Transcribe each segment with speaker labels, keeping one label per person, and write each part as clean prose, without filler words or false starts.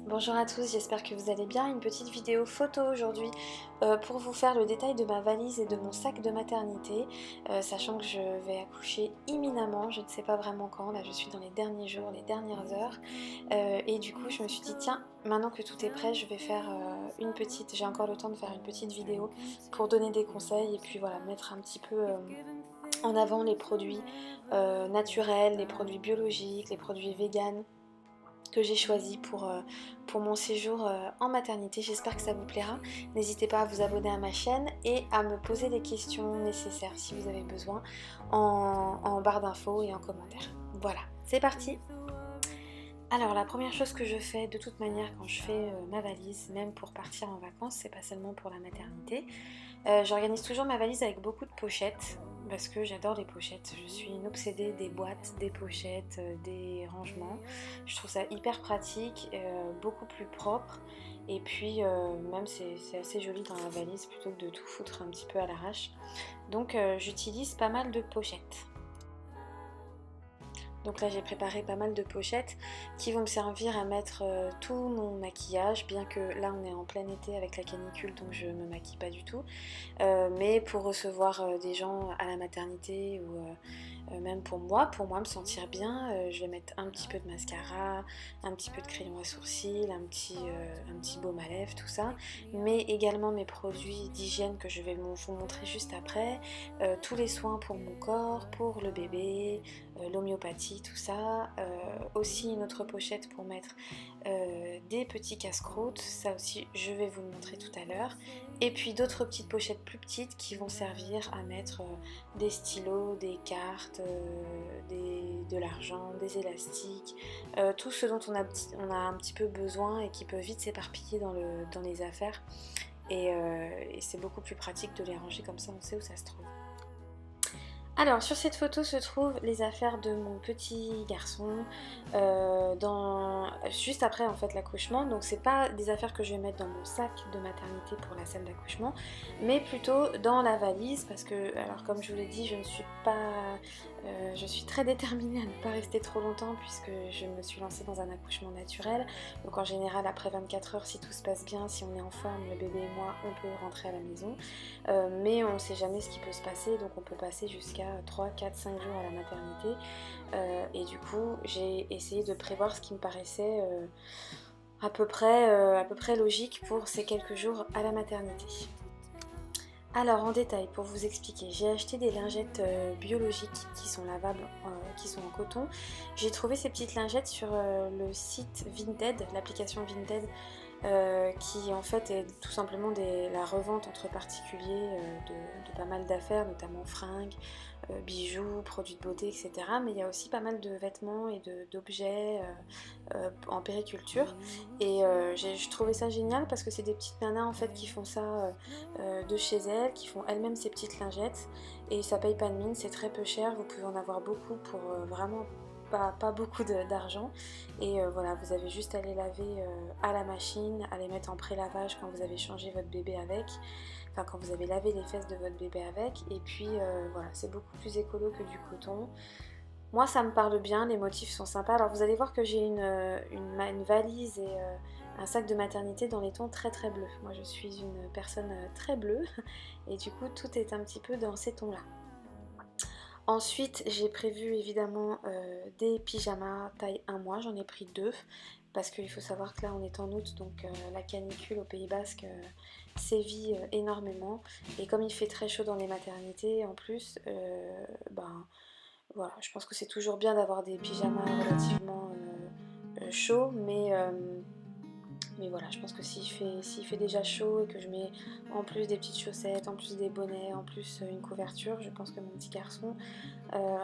Speaker 1: Bonjour à tous, j'espère que vous allez bien. Une petite vidéo photo aujourd'hui pour vous faire le détail de ma valise et de mon sac de maternité, sachant que je vais accoucher imminemment, je ne sais pas vraiment quand, là je suis dans les derniers jours, les dernières heures, et du coup je me suis dit tiens, maintenant que tout est prêt, je vais faire j'ai encore le temps de faire une petite vidéo pour donner des conseils et puis voilà, mettre un petit peu en avant les produits naturels, les produits biologiques, les produits véganes que j'ai choisi pour mon séjour en maternité. J'espère que ça vous plaira. N'hésitez pas à vous abonner à ma chaîne et à me poser les questions nécessaires si vous avez besoin en barre d'infos et en commentaire. Voilà, c'est parti. Alors la première chose que je fais de toute manière quand je fais ma valise, même pour partir en vacances, c'est pas seulement pour la maternité, j'organise toujours ma valise avec beaucoup de pochettes parce que j'adore les pochettes. Je suis une obsédée des boîtes, des pochettes, des rangements. Je trouve ça hyper pratique, beaucoup plus propre et puis même c'est assez joli dans la valise plutôt que de tout foutre un petit peu à l'arrache. Donc j'utilise pas mal de pochettes. Donc là j'ai préparé pas mal de pochettes qui vont me servir à mettre tout mon maquillage, bien que là on est en plein été avec la canicule donc je me maquille pas du tout. Mais pour recevoir des gens à la maternité ou même pour moi me sentir bien, je vais mettre un petit peu de mascara, un petit peu de crayon à sourcils, un petit baume à lèvres, tout ça, mais également mes produits d'hygiène que je vais vous montrer juste après, tous les soins pour mon corps, pour le bébé, l'homéopathie, tout ça, aussi une autre pochette pour mettre des petits casse-croûtes, ça aussi je vais vous le montrer tout à l'heure, et puis d'autres petites pochettes plus petites qui vont servir à mettre des stylos, des cartes, de l'argent, des élastiques, tout ce dont on a un petit peu besoin et qui peut vite s'éparpiller dans les affaires, et c'est beaucoup plus pratique de les ranger comme ça, on sait où ça se trouve. Alors sur cette photo se trouvent les affaires de mon petit garçon juste après en fait l'accouchement. Donc c'est pas des affaires que je vais mettre dans mon sac de maternité pour la salle d'accouchement, mais plutôt dans la valise parce que, alors comme je vous l'ai dit, je suis très déterminée à ne pas rester trop longtemps puisque je me suis lancée dans un accouchement naturel. Donc en général après 24 heures, si tout se passe bien, si on est en forme, le bébé et moi, on peut rentrer à la maison. Mais on ne sait jamais ce qui peut se passer, donc on peut passer jusqu'à 3, 4, 5 jours à la maternité, et du coup j'ai essayé de prévoir ce qui me paraissait à peu près logique pour ces quelques jours à la maternité. Alors en détail pour vous expliquer, j'ai acheté des lingettes biologiques qui sont lavables, qui sont en coton. J'ai trouvé ces petites lingettes sur le site Vinted, l'application Vinted, qui en fait est tout simplement la revente entre particuliers de pas mal d'affaires, notamment fringues, bijoux, produits de beauté, etc. Mais il y a aussi pas mal de vêtements et d'objets en périculture. Et je trouvais ça génial parce que c'est des petites nanas en fait qui font ça de chez elles, qui font elles-mêmes ces petites lingettes. Et ça paye pas de mine, c'est très peu cher, vous pouvez en avoir beaucoup pour vraiment pas beaucoup d'argent, et voilà, vous avez juste à les laver à la machine, à les mettre en pré-lavage quand vous avez changé votre bébé avec, enfin quand vous avez lavé les fesses de votre bébé avec, et puis voilà, c'est beaucoup plus écolo que du coton. Moi ça me parle bien, les motifs sont sympas. Alors vous allez voir que j'ai une valise et un sac de maternité dans les tons très très bleus. Moi je suis une personne très bleue et du coup tout est un petit peu dans ces tons là. Ensuite, j'ai prévu évidemment des pyjamas taille 1 mois, j'en ai pris 2 parce qu'il faut savoir que là on est en août, donc la canicule au Pays Basque sévit énormément, et comme il fait très chaud dans les maternités en plus, ben voilà, je pense que c'est toujours bien d'avoir des pyjamas relativement chauds, mais voilà, je pense que s'il fait déjà chaud et que je mets en plus des petites chaussettes, en plus des bonnets, en plus une couverture, je pense que mon petit garçon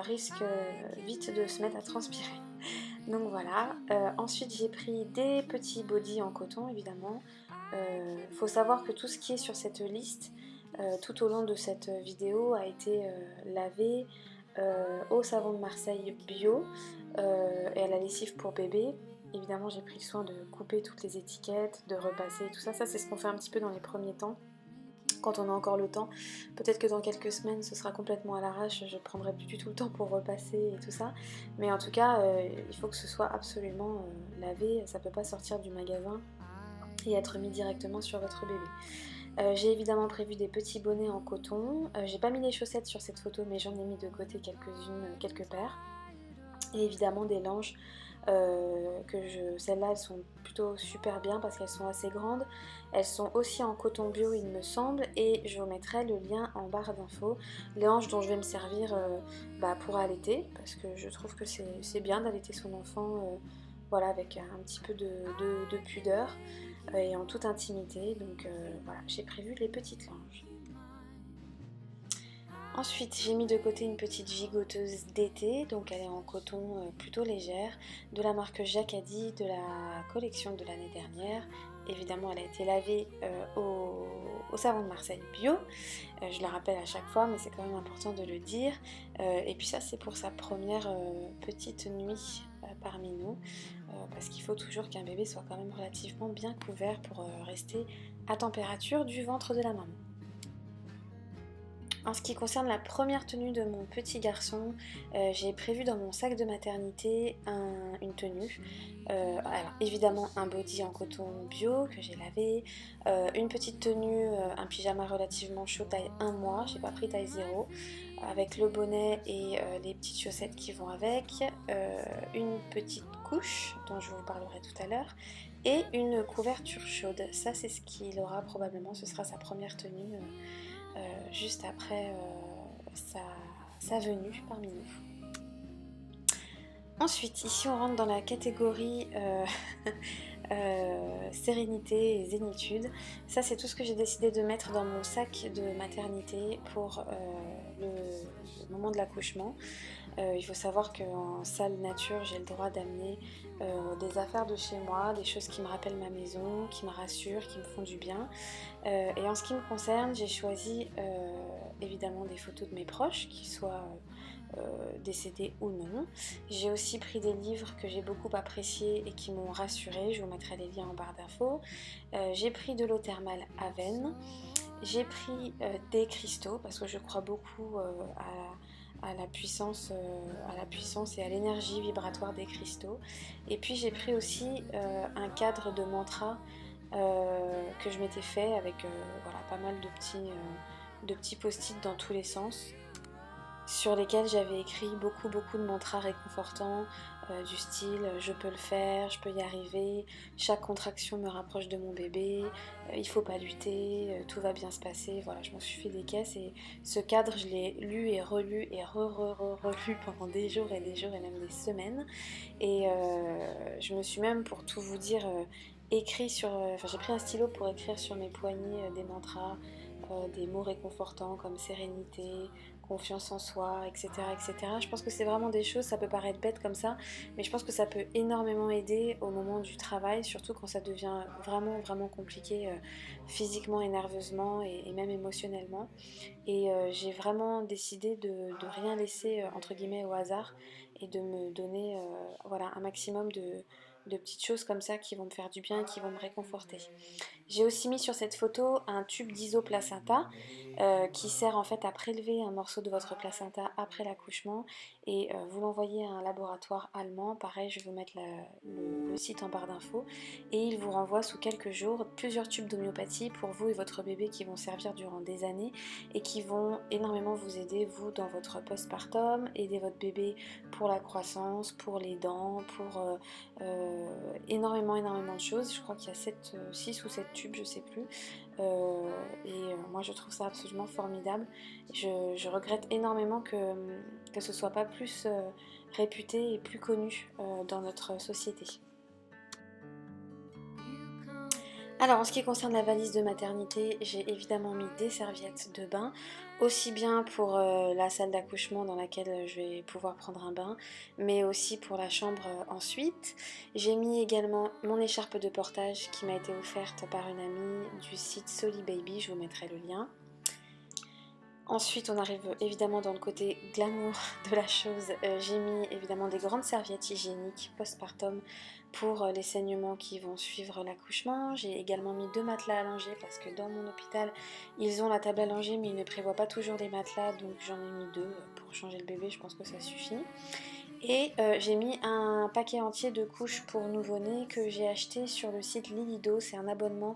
Speaker 1: risque vite de se mettre à transpirer. Donc voilà, ensuite j'ai pris des petits bodys en coton évidemment. Faut savoir que tout ce qui est sur cette liste, tout au long de cette vidéo, a été lavé au savon de Marseille bio et à la lessive pour bébé. Évidemment j'ai pris le soin de couper toutes les étiquettes, de repasser tout ça, c'est ce qu'on fait un petit peu dans les premiers temps quand on a encore le temps. Peut-être que dans quelques semaines ce sera complètement à l'arrache, je prendrai plus du tout le temps pour repasser et tout ça. Mais en tout cas, il faut que ce soit absolument lavé, ça peut pas sortir du magasin et être mis directement sur votre bébé. J'ai évidemment prévu des petits bonnets en coton. J'ai pas mis les chaussettes sur cette photo, mais j'en ai mis de côté quelques-unes, quelques paires. Et évidemment des langes. Celles-là elles sont plutôt super bien parce qu'elles sont assez grandes, elles sont aussi en coton bio il me semble, et je vous mettrai le lien en barre d'infos, les hanches dont je vais me servir pour allaiter, parce que je trouve que c'est bien d'allaiter son enfant voilà, avec un petit peu de pudeur et en toute intimité, donc voilà, j'ai prévu les petites langes. Ensuite, j'ai mis de côté une petite gigoteuse d'été, donc elle est en coton plutôt légère, de la marque Jacadi, de la collection de l'année dernière. Évidemment, elle a été lavée au savon de Marseille bio. Je le rappelle à chaque fois, mais c'est quand même important de le dire. Et puis ça, c'est pour sa première petite nuit parmi nous, parce qu'il faut toujours qu'un bébé soit quand même relativement bien couvert pour rester à température du ventre de la maman. En ce qui concerne la première tenue de mon petit garçon, j'ai prévu dans mon sac de maternité une tenue. Alors évidemment un body en coton bio que j'ai lavé, une petite tenue, un pyjama relativement chaud taille 1 mois, j'ai pas pris taille 0, avec le bonnet et les petites chaussettes qui vont avec, une petite couche dont je vous parlerai tout à l'heure, et une couverture chaude. Ça c'est ce qu'il aura probablement, ce sera sa première tenue. Juste après sa venue parmi nous. Ensuite, ici on rentre dans la catégorie sérénité et zénitude. Ça c'est tout ce que j'ai décidé de mettre dans mon sac de maternité pour le moment de l'accouchement. Il faut savoir qu'en salle nature, j'ai le droit d'amener des affaires de chez moi, des choses qui me rappellent ma maison, qui me rassurent, qui me font du bien. Et en ce qui me concerne, j'ai choisi évidemment des photos de mes proches, qui soient décédés ou non. J'ai aussi pris des livres que j'ai beaucoup appréciés et qui m'ont rassurée, je vous mettrai les liens en barre d'infos. J'ai pris de l'eau thermale Aven. J'ai pris des cristaux parce que je crois beaucoup à la puissance et à l'énergie vibratoire des cristaux. Et puis j'ai pris aussi un cadre de mantra que je m'étais fait avec voilà, pas mal de petits post-it dans tous les sens, sur lesquels j'avais écrit beaucoup de mantras réconfortants du style je peux le faire, je peux y arriver, chaque contraction me rapproche de mon bébé, il faut pas lutter, tout va bien se passer. Voilà, je m'en suis fait des caisses et ce cadre je l'ai lu et relu et relu pendant des jours et même des semaines, et je me suis même, pour tout vous dire, écrit sur, j'ai pris un stylo pour écrire sur mes poignets des mantras, des mots réconfortants comme sérénité, confiance en soi, etc., etc. Je pense que c'est vraiment des choses, ça peut paraître bête comme ça, mais je pense que ça peut énormément aider au moment du travail, surtout quand ça devient vraiment compliqué physiquement et nerveusement et même émotionnellement. Et j'ai vraiment décidé de rien laisser entre guillemets au hasard et de me donner voilà, un maximum de petites choses comme ça qui vont me faire du bien et qui vont me réconforter. J'ai aussi mis sur cette photo un tube d'isoplacenta qui sert en fait à prélever un morceau de votre placenta après l'accouchement et vous l'envoyez à un laboratoire allemand. Pareil, je vais vous mettre le site en barre d'infos, et il vous renvoie sous quelques jours plusieurs tubes d'homéopathie pour vous et votre bébé qui vont servir durant des années et qui vont énormément vous aider, vous, dans votre postpartum, aider votre bébé pour la croissance, pour les dents, pour énormément de choses. Je crois qu'il y a 6 ou 7 tubes, je sais plus. Moi je trouve ça absolument formidable. Je regrette énormément que ce soit pas plus réputé et plus connu dans notre société. Alors en ce qui concerne la valise de maternité, j'ai évidemment mis des serviettes de bain, aussi bien pour la salle d'accouchement dans laquelle je vais pouvoir prendre un bain, mais aussi pour la chambre ensuite. J'ai mis également mon écharpe de portage qui m'a été offerte par une amie du site Solly Baby, je vous mettrai le lien. Ensuite on arrive évidemment dans le côté glamour de la chose, j'ai mis évidemment des grandes serviettes hygiéniques postpartum pour les saignements qui vont suivre l'accouchement. J'ai également mis 2 matelas allongés parce que dans mon hôpital ils ont la table allongée mais ils ne prévoient pas toujours des matelas, donc j'en ai mis 2 pour changer le bébé, je pense que ça suffit. Et j'ai mis un paquet entier de couches pour nouveau-né que j'ai acheté sur le site Lilido. C'est un abonnement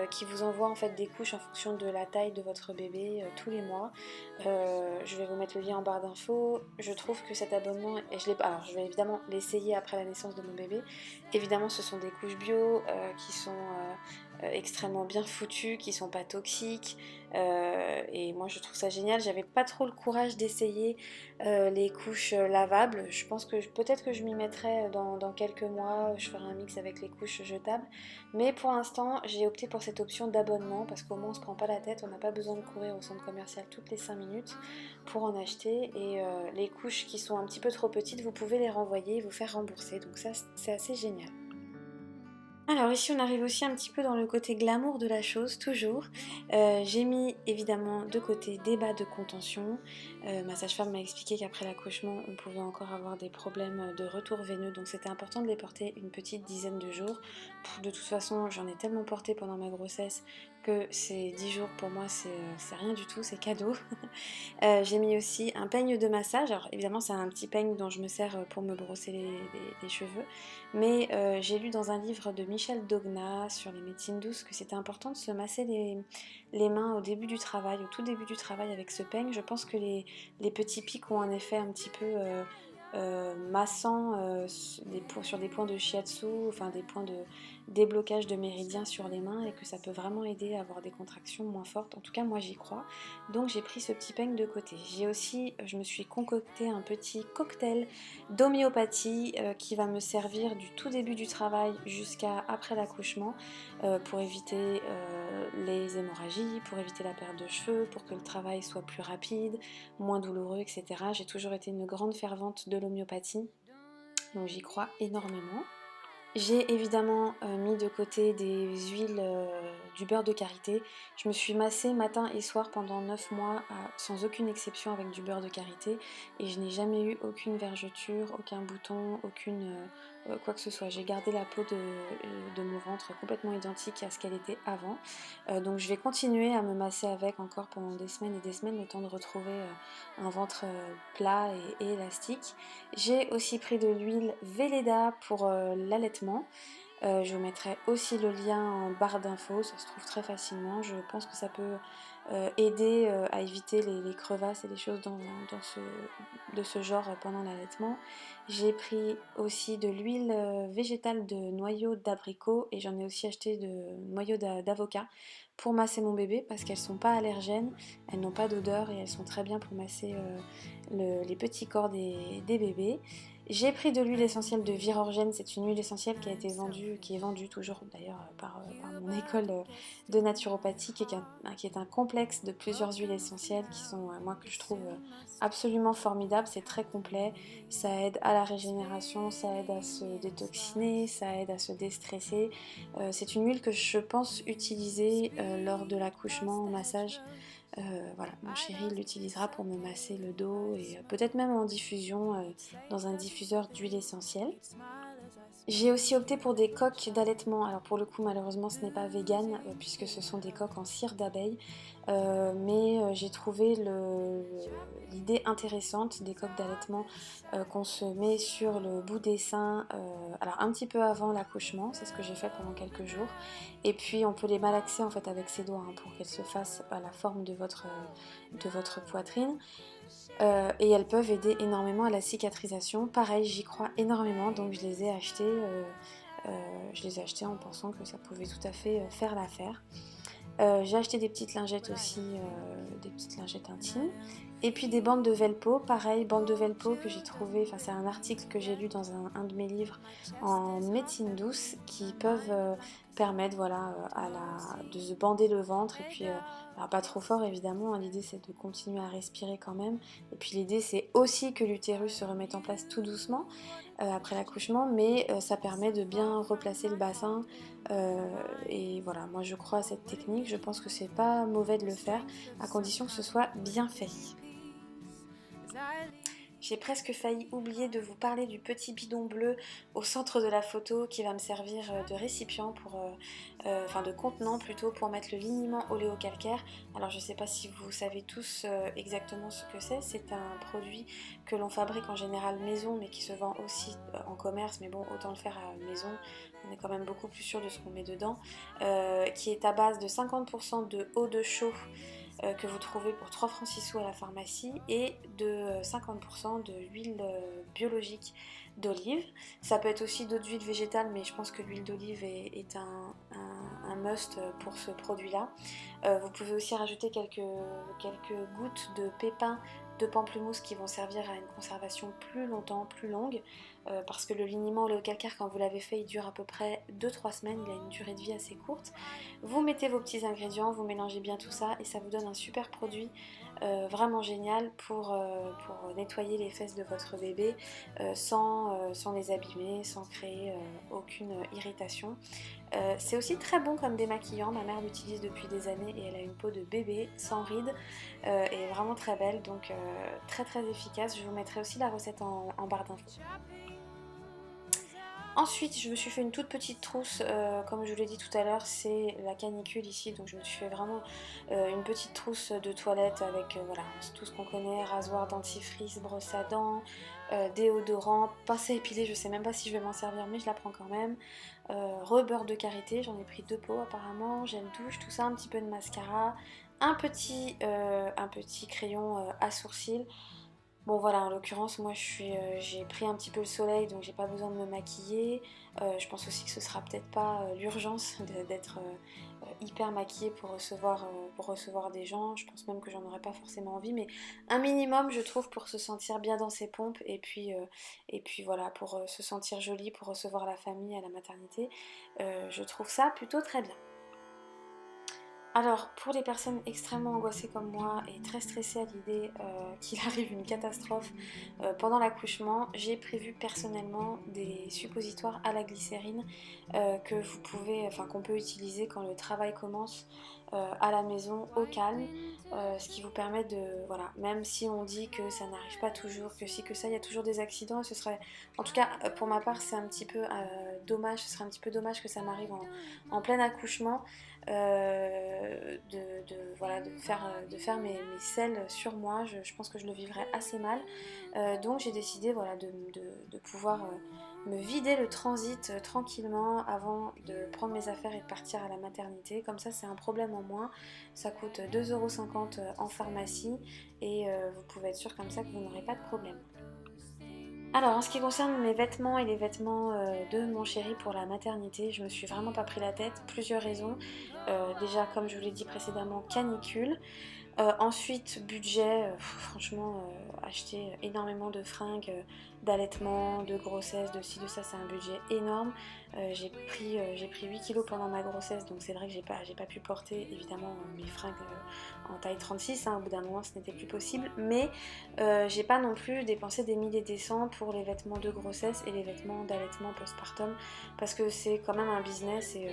Speaker 1: qui vous envoie en fait des couches en fonction de la taille de votre bébé tous les mois. Je vais vous mettre le lien en barre d'infos. Je trouve que cet abonnement, et alors je vais évidemment l'essayer après la naissance de mon bébé. Évidemment ce sont des couches bio qui sont extrêmement bien foutues, qui sont pas toxiques. Et moi je trouve ça génial. J'avais pas trop le courage d'essayer les couches lavables. Je pense que peut-être que je m'y mettrai dans quelques mois, je ferai un mix avec les couches jetables. Mais pour l'instant, j'ai opté pour cette option d'abonnement parce qu'au moins on se prend pas la tête, on n'a pas besoin de courir au centre commercial toutes les 5 minutes pour en acheter. Et les couches qui sont un petit peu trop petites, vous pouvez les renvoyer et vous faire rembourser. Donc ça, c'est assez génial. Alors ici on arrive aussi un petit peu dans le côté glamour de la chose, toujours. J'ai mis évidemment de côté des bas de contention. Ma sage-femme m'a expliqué qu'après l'accouchement on pouvait encore avoir des problèmes de retour veineux, donc c'était important de les porter une petite dizaine de jours. De toute façon j'en ai tellement porté pendant ma grossesse que ces 10 jours pour moi c'est rien du tout, c'est cadeau. J'ai mis aussi un peigne de massage. Alors évidemment c'est un petit peigne dont je me sers pour me brosser les cheveux. Mais j'ai lu dans un livre de Michel Dogna sur les médecines douces que c'était important de se masser les mains au début du travail, au tout début du travail avec ce peigne. Je pense que les petits pics ont un effet un petit peu massant sur des points de shiatsu, enfin des points de déblocage de méridiens sur les mains, et que ça peut vraiment aider à avoir des contractions moins fortes. En tout cas moi j'y crois, donc j'ai pris ce petit peigne de côté. J'ai aussi, je me suis concocté un petit cocktail d'homéopathie qui va me servir du tout début du travail jusqu'à après l'accouchement pour éviter les hémorragies, pour éviter la perte de cheveux, pour que le travail soit plus rapide, moins douloureux, etc. J'ai toujours été une grande fervente de l'homéopathie, donc j'y crois énormément. J'ai évidemment mis de côté des huiles, du beurre de karité. Je me suis massée matin et soir pendant 9 mois sans aucune exception avec du beurre de karité, et je n'ai jamais eu aucune vergeture, aucun bouton, aucune quoi que ce soit. J'ai gardé la peau de mon ventre complètement identique à ce qu'elle était avant. Donc je vais continuer à me masser avec encore pendant des semaines et des semaines, le temps de retrouver un ventre plat et élastique. J'ai aussi pris de l'huile Velleda pour l'allaitement. Je vous mettrai aussi le lien en barre d'infos, ça se trouve très facilement. Je pense que ça peut aider à éviter les crevasses et les choses de ce genre pendant l'allaitement. J'ai pris aussi de l'huile végétale de noyaux d'abricot, et j'en ai aussi acheté de noyaux d'avocat pour masser mon bébé parce qu'elles sont pas allergènes, elles n'ont pas d'odeur et elles sont très bien pour masser les petits corps des bébés. J'ai pris de l'huile essentielle de Virorgène. C'est une huile essentielle qui a été vendue, qui est vendue toujours d'ailleurs par mon école de naturopathie, qui est un complexe de plusieurs huiles essentielles qui sont, moi, que je trouve absolument formidables. C'est très complet, ça aide à la régénération, ça aide à se détoxiner, ça aide à se déstresser. C'est une huile que je pense utiliser lors de l'accouchement en massage. Voilà, mon chéri l'utilisera pour me masser le dos et peut-être même en diffusion dans un diffuseur d'huile essentielle. J'ai aussi opté pour des coques d'allaitement. Alors pour le coup malheureusement ce n'est pas vegan puisque ce sont des coques en cire d'abeille, mais j'ai trouvé l'idée intéressante des coques d'allaitement qu'on se met sur le bout des seins, alors un petit peu avant l'accouchement, c'est ce que j'ai fait pendant quelques jours, et puis on peut les malaxer en fait avec ses doigts pour qu'elles se fassent à la forme de votre poitrine. Et elles peuvent aider énormément à la cicatrisation. Pareil, j'y crois énormément, donc je les ai achetées. Je les ai achetées en pensant que ça pouvait tout à fait faire l'affaire. J'ai acheté des petites lingettes aussi, des petites lingettes intimes. Et puis des bandes de Velpo, pareil, bandes de Velpo que j'ai trouvé, enfin c'est un article que j'ai lu dans un de mes livres en médecine douce qui peuvent permettre voilà, de se bander le ventre, et puis alors pas trop fort évidemment, hein, l'idée c'est de continuer à respirer quand même, et puis l'idée c'est aussi que l'utérus se remette en place tout doucement après l'accouchement, mais ça permet de bien replacer le bassin. Et voilà, moi je crois à cette technique, je pense que c'est pas mauvais de le faire à condition que ce soit bien fait. j'ai presque failli oublier de vous parler du petit bidon bleu au centre de la photo qui va me servir de récipient pour, enfin de contenant plutôt pour mettre le liniment oléocalcaire. Alors je ne sais pas si vous savez tous exactement ce que c'est un produit que l'on fabrique en général maison mais qui se vend aussi en commerce, mais bon autant le faire à la maison, on est quand même beaucoup plus sûr de ce qu'on met dedans, qui est à base de 50% de eau de chaux que vous trouvez pour 3 francs 6 sous à la pharmacie et de 50% de huile biologique d'olive. Ça peut être aussi d'autres huiles végétales, mais je pense que l'huile d'olive est un must pour ce produit-là. Vous pouvez aussi rajouter quelques gouttes de pépins de pamplemousse qui vont servir à une conservation plus longtemps, plus longue, parce que le liniment oléocalcaire, quand vous l'avez fait, il dure à peu près 2-3 semaines, il a une durée de vie assez courte. Vous mettez vos petits ingrédients, vous mélangez bien tout ça et ça vous donne un super produit vraiment génial pour nettoyer les fesses de votre bébé sans les abîmer, sans créer aucune irritation. C'est aussi très bon comme démaquillant, ma mère l'utilise depuis des années et elle a une peau de bébé sans rides et vraiment très belle, donc très très efficace. Je vous mettrai aussi la recette en barre d'infos. Ensuite, je me suis fait une toute petite trousse, comme je vous l'ai dit tout à l'heure, c'est la canicule ici, donc je me suis fait vraiment une petite trousse de toilette avec voilà, tout ce qu'on connaît, rasoir, dentifrice, brosse à dents, déodorant, pince à épiler, je sais même pas si je vais m'en servir mais je la prends quand même, beurre de karité, j'en ai pris 2 pots apparemment, gel douche, tout ça, un petit peu de mascara, un petit crayon à sourcils. Bon voilà, en l'occurrence, moi j'ai pris un petit peu le soleil, donc j'ai pas besoin de me maquiller. Je pense aussi que ce sera peut-être pas l'urgence d'être hyper maquillée pour recevoir des gens. Je pense même que j'en aurais pas forcément envie, mais un minimum, je trouve, pour se sentir bien dans ses pompes et puis voilà, pour se sentir jolie, pour recevoir la famille à la maternité. Je trouve ça plutôt très bien. Alors, pour les personnes extrêmement angoissées comme moi et très stressées à l'idée qu'il arrive une catastrophe pendant l'accouchement, j'ai prévu personnellement des suppositoires à la glycérine que vous pouvez, enfin qu'on peut utiliser quand le travail commence à la maison au calme, ce qui vous permet de, voilà, même si on dit que ça n'arrive pas toujours, que si que ça, il y a toujours des accidents, et ce serait, en tout cas pour ma part, c'est un petit peu dommage, ce serait un petit peu dommage que ça m'arrive en plein accouchement. Voilà, de faire mes selles sur moi, je pense que je le vivrais assez mal. Donc j'ai décidé voilà, de pouvoir me vider le transit tranquillement avant de prendre mes affaires et de partir à la maternité. Comme ça, c'est un problème en moins. Ça coûte 2,50 € en pharmacie et vous pouvez être sûr comme ça que vous n'aurez pas de problème. Alors, en ce qui concerne mes vêtements et les vêtements de mon chéri pour la maternité, je me suis vraiment pas pris la tête, plusieurs raisons. Déjà, comme je vous l'ai dit précédemment, canicule. Ensuite, budget, franchement, acheter énormément de fringues, d'allaitement, de grossesse, de ci, de ça, c'est un budget énorme. J'ai pris 8 kilos pendant ma grossesse, donc c'est vrai que j'ai pas pu porter évidemment mes fringues en taille 36, hein, au bout d'un moment ce n'était plus possible, mais j'ai pas non plus dépensé des milliers des cents pour les vêtements de grossesse et les vêtements d'allaitement postpartum, parce que c'est quand même un business et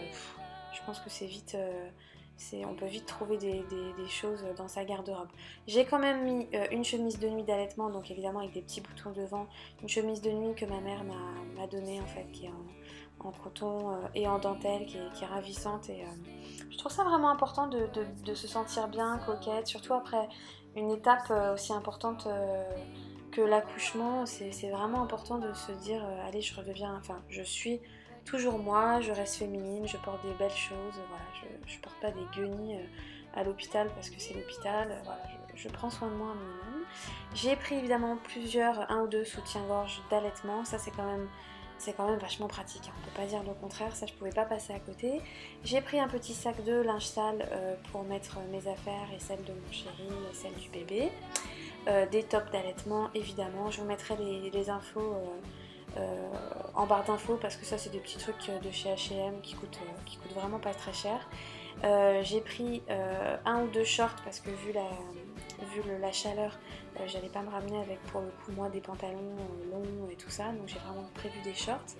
Speaker 1: je pense que c'est vite... on peut vite trouver des choses dans sa garde-robe. J'ai quand même mis une chemise de nuit d'allaitement, donc évidemment avec des petits boutons devant, une chemise de nuit que ma mère m'a donnée en fait, qui est en coton et en dentelle, qui est ravissante et je trouve ça vraiment important de se sentir bien, coquette, surtout après une étape aussi importante que l'accouchement. C'est vraiment important de se dire allez, je redeviens, enfin je suis toujours moi, je reste féminine, je porte des belles choses, voilà, je porte pas des guenilles à l'hôpital parce que c'est l'hôpital, voilà, je prends soin de moi un minimum. J'ai pris évidemment un ou deux soutiens-gorge d'allaitement, ça c'est quand même vachement pratique, hein. On peut pas dire le contraire, ça je pouvais pas passer à côté. J'ai pris un petit sac de linge sale pour mettre mes affaires et celles de mon chéri et celles du bébé. Des tops d'allaitement évidemment, je vous mettrai les infos en barre d'infos parce que ça c'est des petits trucs de chez H&M qui coûtent vraiment pas très cher. J'ai pris un ou deux shorts parce que vu la chaleur, j'allais pas me ramener avec pour le coup moi des pantalons longs et tout ça, donc j'ai vraiment prévu des shorts.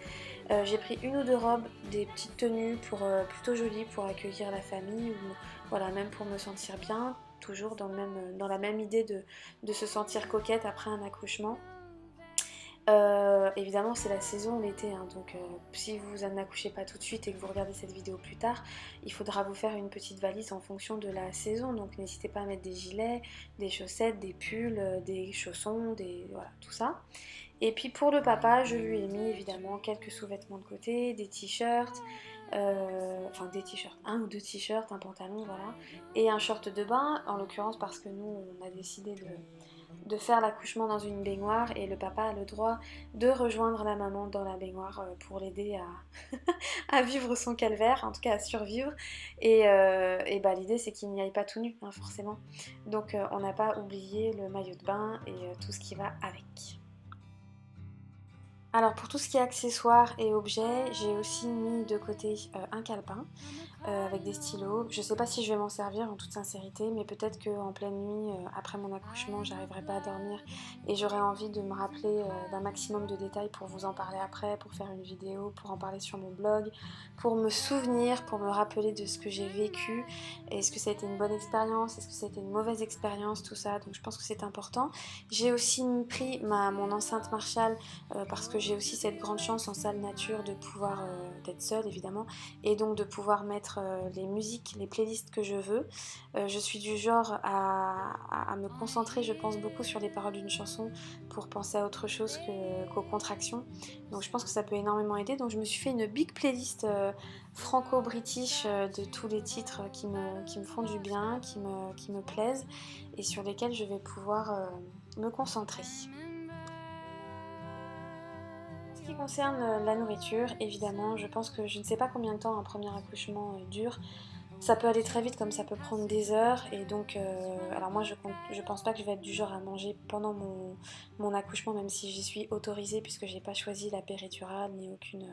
Speaker 1: J'ai pris une ou deux robes, des petites tenues plutôt jolies pour accueillir la famille ou voilà, même pour me sentir bien, toujours dans la même idée de se sentir coquette après un accouchement. Évidemment c'est la saison, l'été, hein, donc si vous n'accouchez pas tout de suite et que vous regardez cette vidéo plus tard, il faudra vous faire une petite valise en fonction de la saison, donc n'hésitez pas à mettre des gilets, des chaussettes, des pulls, des chaussons, voilà, tout ça. Et puis pour le papa, je lui ai mis évidemment quelques sous-vêtements de côté, des t-shirts, enfin des t-shirts, un ou deux t-shirts, un pantalon, voilà, et un short de bain, en l'occurrence parce que nous on a décidé de faire l'accouchement dans une baignoire et le papa a le droit de rejoindre la maman dans la baignoire pour l'aider à vivre son calvaire, en tout cas à survivre. Et bah, l'idée c'est qu'il n'y aille pas tout nu, hein, forcément. Donc on n'a pas oublié le maillot de bain et tout ce qui va avec. Alors pour tout ce qui est accessoires et objets, j'ai aussi mis de côté un calepin avec des stylos. Je sais pas si je vais m'en servir en toute sincérité, mais peut-être qu'en pleine nuit, après mon accouchement, j'arriverai pas à dormir et j'aurai envie de me rappeler d'un maximum de détails pour vous en parler après, pour faire une vidéo, pour en parler sur mon blog, pour me souvenir, pour me rappeler de ce que j'ai vécu. Est-ce que ça a été une bonne expérience? Est-ce que ça a été une mauvaise expérience? Tout ça, donc je pense que c'est important. J'ai aussi pris mon enceinte Marshall parce que j'ai aussi cette grande chance en salle nature de pouvoir d'être seule évidemment et donc de pouvoir mettre les musiques, les playlists que je veux. Je suis du genre à me concentrer, je pense beaucoup sur les paroles d'une chanson pour penser à autre chose qu'aux contractions. Donc je pense que ça peut énormément aider. Donc je me suis fait une big playlist franco-british de tous les titres qui me font du bien, qui me plaisent et sur lesquels je vais pouvoir me concentrer. En ce qui concerne la nourriture, évidemment, je pense que je ne sais pas combien de temps un premier accouchement dure. Ça peut aller très vite comme ça peut prendre des heures et donc alors moi je pense pas que je vais être du genre à manger pendant mon accouchement même si j'y suis autorisée puisque j'ai pas choisi la péridurale ni aucune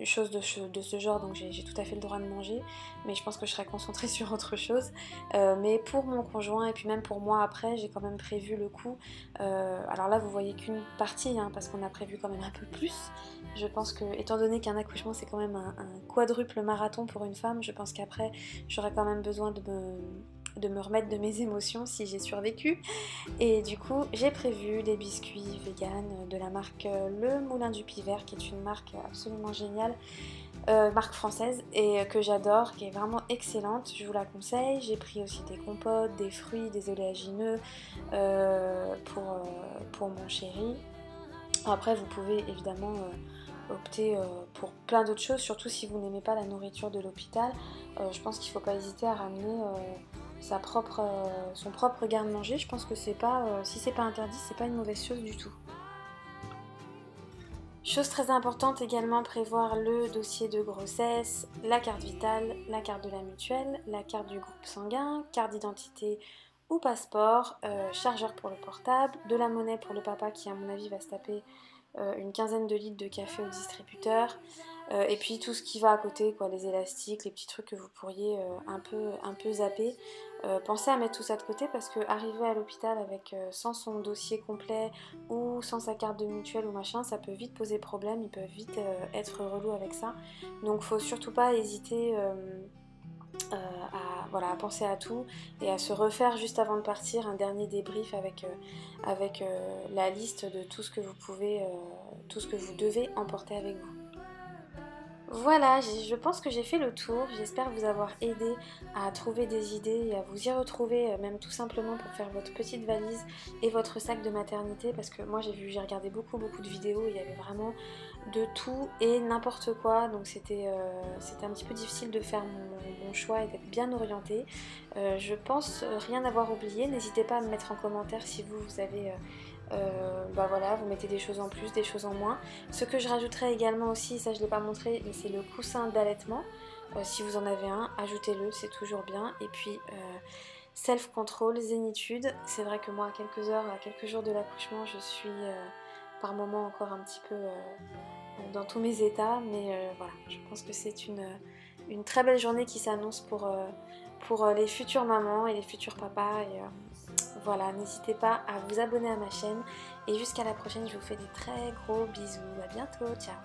Speaker 1: chose de ce genre, donc j'ai tout à fait le droit de manger, mais je pense que je serai concentrée sur autre chose. Mais pour mon conjoint et puis même pour moi après, j'ai quand même prévu le coup. Alors là vous voyez qu'une partie, hein, parce qu'on a prévu quand même un peu plus. Je pense que, étant donné qu'un accouchement c'est quand même un quadruple marathon pour une femme, je pense qu'après j'aurai quand même besoin de me remettre de mes émotions si j'ai survécu. Et du coup, j'ai prévu des biscuits vegan de la marque Le Moulin du Pivert, qui est une marque absolument géniale, marque française et que j'adore, qui est vraiment excellente. Je vous la conseille. J'ai pris aussi des compotes, des fruits, des oléagineux pour mon chéri. Après, vous pouvez évidemment opter pour plein d'autres choses, surtout si vous n'aimez pas la nourriture de l'hôpital. Je pense qu'il ne faut pas hésiter à ramener son propre garde-manger. Je pense que c'est pas, si c'est pas interdit, c'est pas une mauvaise chose du tout. Chose très importante également, prévoir le dossier de grossesse, la carte vitale, la carte de la mutuelle, la carte du groupe sanguin, carte d'identité ou passeport, chargeur pour le portable, de la monnaie pour le papa qui à mon avis va se taper une quinzaine de litres de café au distributeur, et puis tout ce qui va à côté, quoi, les élastiques, les petits trucs que vous pourriez un peu zapper. Pensez à mettre tout ça de côté parce que arriver à l'hôpital avec sans son dossier complet ou sans sa carte de mutuelle ou machin, ça peut vite poser problème, ils peuvent vite être relous avec ça. Donc faut surtout pas hésiter voilà, à penser à tout et à se refaire juste avant de partir un dernier débrief avec la liste de tout ce que vous pouvez, tout ce que vous devez emporter avec vous. Voilà, je pense que j'ai fait le tour. J'espère vous avoir aidé à trouver des idées et à vous y retrouver, même tout simplement pour faire votre petite valise et votre sac de maternité, parce que moi j'ai regardé beaucoup de vidéos, il y avait vraiment de tout et n'importe quoi, donc c'était un petit peu difficile de faire mon choix et d'être bien orientée. Je pense rien avoir oublié. N'hésitez pas à me mettre en commentaire si vous avez bah voilà, vous mettez des choses en plus, des choses en moins. Ce que je rajouterais également aussi, ça je ne l'ai pas montré, mais c'est le coussin d'allaitement. Si vous en avez un, ajoutez-le, c'est toujours bien. Et puis self-control, zénitude. C'est vrai que moi, à quelques heures, à quelques jours de l'accouchement, je suis par moments encore un petit peu dans tous mes états. Mais voilà, je pense que c'est une très belle journée qui s'annonce pour les futures mamans et les futurs papas. Et, voilà, n'hésitez pas à vous abonner à ma chaîne et jusqu'à la prochaine, je vous fais des très gros bisous, à bientôt, ciao.